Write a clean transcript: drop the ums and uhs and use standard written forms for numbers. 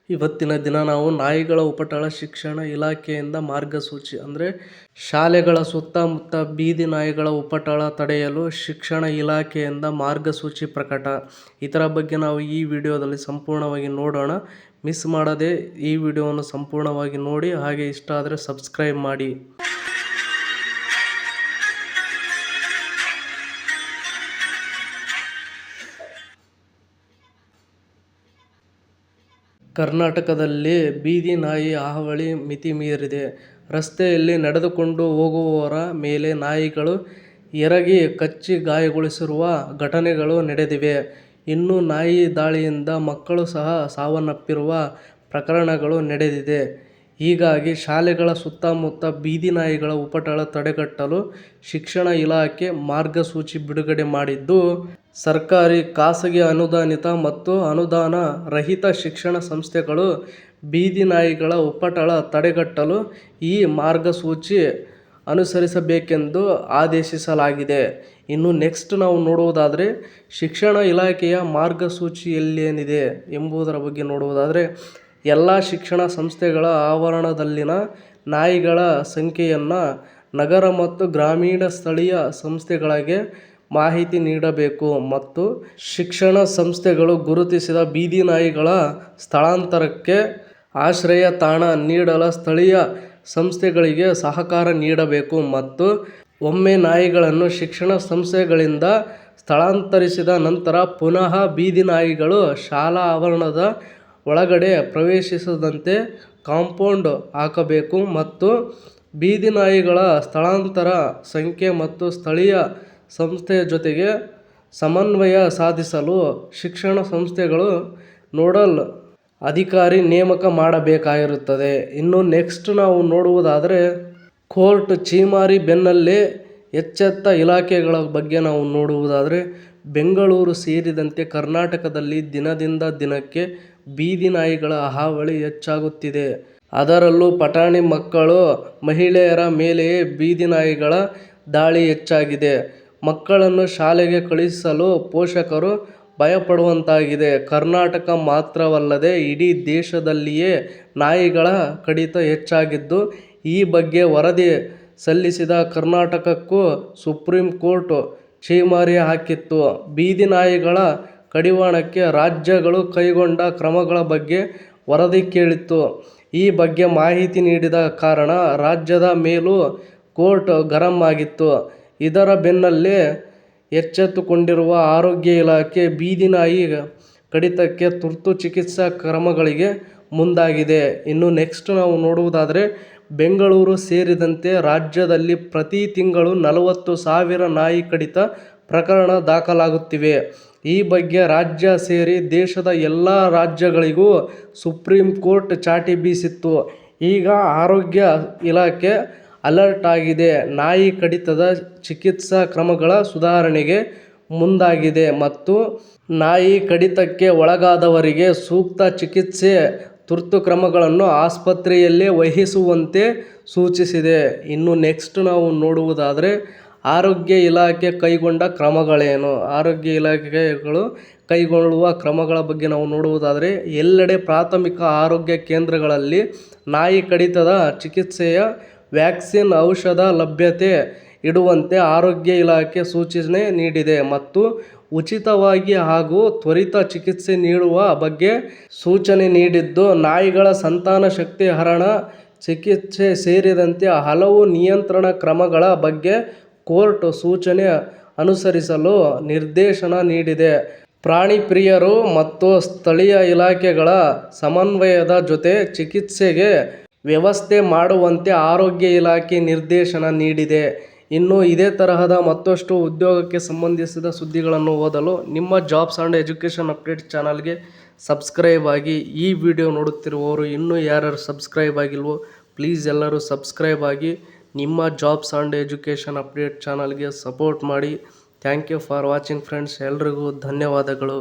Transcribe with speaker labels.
Speaker 1: ಇವತ್ತಿನ ದಿನ ನಾವು ನಾಯಿಗಳ ಉಪಟಳ ಶಿಕ್ಷಣ ಇಲಾಖೆಯಿಂದ ಮಾರ್ಗಸೂಚಿ ಅಂದರೆ ಶಾಲೆಗಳ ಸುತ್ತಮುತ್ತ ಬೀದಿ ನಾಯಿಗಳ ಉಪಟಳ ತಡೆಯಲು ಶಿಕ್ಷಣ ಇಲಾಖೆಯಿಂದ ಮಾರ್ಗಸೂಚಿ ಪ್ರಕಟ. ಇದರ ಬಗ್ಗೆ ನಾವು ಈ ವಿಡಿಯೋದಲ್ಲಿ ಸಂಪೂರ್ಣವಾಗಿ ನೋಡೋಣ. ಮಿಸ್ ಮಾಡದೆ ಈ ವಿಡಿಯೋವನ್ನು ಸಂಪೂರ್ಣವಾಗಿ ನೋಡಿ, ಹಾಗೆ ಇಷ್ಟ ಆದರೆ ಸಬ್ಸ್ಕ್ರೈಬ್ ಮಾಡಿ. ಕರ್ನಾಟಕದಲ್ಲಿ ಬೀದಿ ನಾಯಿ ಹಾವಳಿ ಮಿತಿ ಮೀರಿದೆ. ರಸ್ತೆಯಲ್ಲಿ ನಡೆದುಕೊಂಡು ಹೋಗುವವರ ಮೇಲೆ ನಾಯಿಗಳು ಎರಗಿ ಕಚ್ಚಿ ಗಾಯಗೊಳಿಸಿರುವ ಘಟನೆಗಳು ನಡೆದಿವೆ. ಇನ್ನು ನಾಯಿ ದಾಳಿಯಿಂದ ಮಕ್ಕಳು ಸಹ ಸಾವನ್ನಪ್ಪಿರುವ ಪ್ರಕರಣಗಳು ನಡೆದಿದೆ. ಹೀಗಾಗಿ ಶಾಲೆಗಳ ಸುತ್ತಮುತ್ತ ಬೀದಿ ನಾಯಿಗಳ ಉಪಟಳ ತಡೆಗಟ್ಟಲು ಶಿಕ್ಷಣ ಇಲಾಖೆ ಮಾರ್ಗಸೂಚಿ ಬಿಡುಗಡೆ ಮಾಡಿದ್ದು, ಸರ್ಕಾರಿ, ಖಾಸಗಿ, ಅನುದಾನಿತ ಮತ್ತು ಅನುದಾನ ರಹಿತ ಶಿಕ್ಷಣ ಸಂಸ್ಥೆಗಳು ಬೀದಿ ನಾಯಿಗಳ ಉಪಟಳ ತಡೆಗಟ್ಟಲು ಈ ಮಾರ್ಗಸೂಚಿ ಅನುಸರಿಸಬೇಕೆಂದು ಆದೇಶಿಸಲಾಗಿದೆ. ಇನ್ನು ನೆಕ್ಸ್ಟ್ ನಾವು ನೋಡುವುದಾದರೆ ಶಿಕ್ಷಣ ಇಲಾಖೆಯ ಮಾರ್ಗಸೂಚಿಯಲ್ಲೇನಿದೆ ಎಂಬುದರ ಬಗ್ಗೆ ನೋಡುವುದಾದರೆ, ಎಲ್ಲ ಶಿಕ್ಷಣ ಸಂಸ್ಥೆಗಳ ಆವರಣದಲ್ಲಿನ ನಾಯಿಗಳ ಸಂಖ್ಯೆಯನ್ನು ನಗರ ಮತ್ತು ಗ್ರಾಮೀಣ ಸ್ಥಳೀಯ ಸಂಸ್ಥೆಗಳಿಗೆ ಮಾಹಿತಿ ನೀಡಬೇಕು ಮತ್ತು ಶಿಕ್ಷಣ ಸಂಸ್ಥೆಗಳು ಗುರುತಿಸಿದ ಬೀದಿ ನಾಯಿಗಳ ಸ್ಥಳಾಂತರಕ್ಕೆ ಆಶ್ರಯ ತಾಣ ನೀಡಲು ಸ್ಥಳೀಯ ಸಂಸ್ಥೆಗಳಿಗೆ ಸಹಕಾರ ನೀಡಬೇಕು ಮತ್ತು ಒಮ್ಮೆ ನಾಯಿಗಳನ್ನು ಶಿಕ್ಷಣ ಸಂಸ್ಥೆಗಳಿಂದ ಸ್ಥಳಾಂತರಿಸಿದ ನಂತರ ಪುನಃ ಬೀದಿ ನಾಯಿಗಳು ಶಾಲಾ ಆವರಣದ ಒಳಗಡೆ ಪ್ರವೇಶಿಸದಂತೆ ಕಾಂಪೌಂಡ್ ಹಾಕಬೇಕು ಮತ್ತು ಬೀದಿ ನಾಯಿಗಳ ಸ್ಥಳಾಂತರ ಸಂಖ್ಯೆ ಮತ್ತು ಸ್ಥಳೀಯ ಸಂಸ್ಥೆಯ ಜೊತೆಗೆ ಸಮನ್ವಯ ಸಾಧಿಸಲು ಶಿಕ್ಷಣ ಸಂಸ್ಥೆಗಳು ನೋಡಲ್ ಅಧಿಕಾರಿ ನೇಮಕ ಮಾಡಬೇಕಾಗಿರುತ್ತದೆ. ಇನ್ನು ನೆಕ್ಸ್ಟ್ ನಾವು ನೋಡುವುದಾದರೆ ಕೋರ್ಟ್ ಛೀಮಾರಿ ಬೆನ್ನಲ್ಲೇ ಎಚ್ಚೆತ್ತ ಇಲಾಖೆಗಳ ಬಗ್ಗೆ ನಾವು ನೋಡುವುದಾದರೆ, ಬೆಂಗಳೂರು ಸೇರಿದಂತೆ ಕರ್ನಾಟಕದಲ್ಲಿ ದಿನದಿಂದ ದಿನಕ್ಕೆ ಬೀದಿ ನಾಯಿಗಳ ಹಾವಳಿ ಹೆಚ್ಚಾಗುತ್ತಿದೆ. ಅದರಲ್ಲೂ ಪುಟಾಣಿ ಮಕ್ಕಳು, ಮಹಿಳೆಯರ ಮೇಲೆಯೇ ಬೀದಿ ನಾಯಿಗಳ ದಾಳಿ ಹೆಚ್ಚಾಗಿದೆ. ಮಕ್ಕಳನ್ನು ಶಾಲೆಗೆ ಕಳುಹಿಸಲು ಪೋಷಕರು ಭಯಪಡುವಂತಾಗಿದೆ. ಕರ್ನಾಟಕ ಮಾತ್ರವಲ್ಲದೆ ಇಡೀ ದೇಶದಲ್ಲಿಯೇ ನಾಯಿಗಳ ಕಡಿತ ಹೆಚ್ಚಾಗಿದ್ದು, ಈ ಬಗ್ಗೆ ವರದಿ ಸಲ್ಲಿಸಿದ ಕರ್ನಾಟಕಕ್ಕೂ ಸುಪ್ರೀಂ ಕೋರ್ಟ್ ಛೀಮಾರಿ ಹಾಕಿತ್ತು. ಬೀದಿ ನಾಯಿಗಳ ಕಡಿವಾಣಕ್ಕೆ ರಾಜ್ಯಗಳು ಕೈಗೊಂಡ ಕ್ರಮಗಳ ಬಗ್ಗೆ ವರದಿ ಕೇಳಿತ್ತು. ಈ ಬಗ್ಗೆ ಮಾಹಿತಿ ನೀಡದ ಕಾರಣ ರಾಜ್ಯದ ಮೇಲೂ ಕೋರ್ಟ್ ಗರಂ ಆಗಿತ್ತು. ಇದರ ಬೆನ್ನಲ್ಲೇ ಎಚ್ಚೆತ್ತುಕೊಂಡಿರುವ ಆರೋಗ್ಯ ಇಲಾಖೆ ಬೀದಿ ನಾಯಿ ಕಡಿತಕ್ಕೆ ತುರ್ತು ಚಿಕಿತ್ಸಾ ಕ್ರಮಗಳಿಗೆ ಮುಂದಾಗಿದೆ. ಇನ್ನು ನೆಕ್ಸ್ಟ್ ನಾವು ನೋಡುವುದಾದರೆ, ಬೆಂಗಳೂರು ಸೇರಿದಂತೆ ರಾಜ್ಯದಲ್ಲಿ ಪ್ರತಿ ತಿಂಗಳು 40,000 ನಾಯಿ ಕಡಿತ ಪ್ರಕರಣ ದಾಖಲಾಗುತ್ತಿವೆ. ಈ ಬಗ್ಗೆ ರಾಜ್ಯ ಸೇರಿ ದೇಶದ ಎಲ್ಲ ರಾಜ್ಯಗಳಿಗೂ ಸುಪ್ರೀಂ ಕೋರ್ಟ್ ಚಾಟಿ ಬೀಸಿತ್ತು. ಈಗ ಆರೋಗ್ಯ ಇಲಾಖೆ ಅಲರ್ಟ್ ಆಗಿದೆ. ನಾಯಿ ಕಡಿತದ ಚಿಕಿತ್ಸಾ ಕ್ರಮಗಳ ಸುಧಾರಣೆಗೆ ಮುಂದಾಗಿದೆ ಮತ್ತು ನಾಯಿ ಕಡಿತಕ್ಕೆ ಒಳಗಾದವರಿಗೆ ಸೂಕ್ತ ಚಿಕಿತ್ಸೆ, ತುರ್ತು ಕ್ರಮಗಳನ್ನು ಆಸ್ಪತ್ರೆಯಲ್ಲೇ ವಹಿಸುವಂತೆ ಸೂಚಿಸಿದೆ. ಇನ್ನು ನೆಕ್ಸ್ಟ್ ನಾವು ನೋಡುವುದಾದರೆ, ಆರೋಗ್ಯ ಇಲಾಖೆ ಕೈಗೊಂಡ ಕ್ರಮಗಳೇನು? ಆರೋಗ್ಯ ಇಲಾಖೆಗಳು ಕೈಗೊಳ್ಳುವ ಕ್ರಮಗಳ ಬಗ್ಗೆ ನಾವು ನೋಡುವುದಾದರೆ, ಎಲ್ಲೆಡೆ ಪ್ರಾಥಮಿಕ ಆರೋಗ್ಯ ಕೇಂದ್ರಗಳಲ್ಲಿ ನಾಯಿ ಕಡಿತದ ಚಿಕಿತ್ಸೆಯ ವ್ಯಾಕ್ಸಿನ್, ಔಷಧ ಲಭ್ಯತೆ ಇಡುವಂತೆ ಆರೋಗ್ಯ ಇಲಾಖೆ ಸೂಚನೆ ನೀಡಿದೆ ಮತ್ತು ಉಚಿತವಾಗಿ ಹಾಗೂ ತ್ವರಿತ ಚಿಕಿತ್ಸೆ ನೀಡುವ ಬಗ್ಗೆ ಸೂಚನೆ ನೀಡಿದ್ದು, ನಾಯಿಗಳ ಸಂತಾನಶಕ್ತಿ ಹರಣ ಚಿಕಿತ್ಸೆ ಸೇರಿದಂತೆ ಹಲವು ನಿಯಂತ್ರಣ ಕ್ರಮಗಳ ಬಗ್ಗೆ ಕೋರ್ಟ್ ಸೂಚನೆ ಅನುಸರಿಸಲು ನಿರ್ದೇಶನ ನೀಡಿದೆ. ಪ್ರಾಣಿ ಪ್ರಿಯರು ಮತ್ತು ಸ್ಥಳೀಯ ಇಲಾಖೆಗಳ ಸಮನ್ವಯದ ಜೊತೆ ಚಿಕಿತ್ಸೆಗೆ ವ್ಯವಸ್ಥೆ ಮಾಡುವಂತೆ ಆರೋಗ್ಯ ಇಲಾಖೆ ನಿರ್ದೇಶನ ನೀಡಿದೆ. ಇನ್ನು ಇದೇ ತರಹದ ಮತ್ತಷ್ಟು ಉದ್ಯೋಗಕ್ಕೆ ಸಂಬಂಧಿಸಿದ ಸುದ್ದಿಗಳನ್ನು ಓದಲು ನಿಮ್ಮ ಜಾಬ್ಸ್ ಆ್ಯಂಡ್ ಎಜುಕೇಷನ್ ಅಪ್ಡೇಟ್ ಚಾನಲ್ಗೆ ಸಬ್ಸ್ಕ್ರೈಬ್ ಆಗಿ. ಈ ವಿಡಿಯೋ ನೋಡುತ್ತಿರುವವರು ಇನ್ನೂ ಯಾರ್ಯಾರು ಸಬ್ಸ್ಕ್ರೈಬ್ ಆಗಿಲ್ವೋ ಪ್ಲೀಸ್ ಎಲ್ಲರೂ ಸಬ್ಸ್ಕ್ರೈಬ್ ಆಗಿ ನಿಮ್ಮ ಜಾಬ್ಸ್ ಆ್ಯಂಡ್ ಎಜುಕೇಷನ್ ಅಪ್ಡೇಟ್ ಚಾನಲ್ಗೆ ಸಪೋರ್ಟ್ ಮಾಡಿ. Thank you for watching friends. ಎಲ್ರಿಗೂ ಧನ್ಯವಾದಗಳು.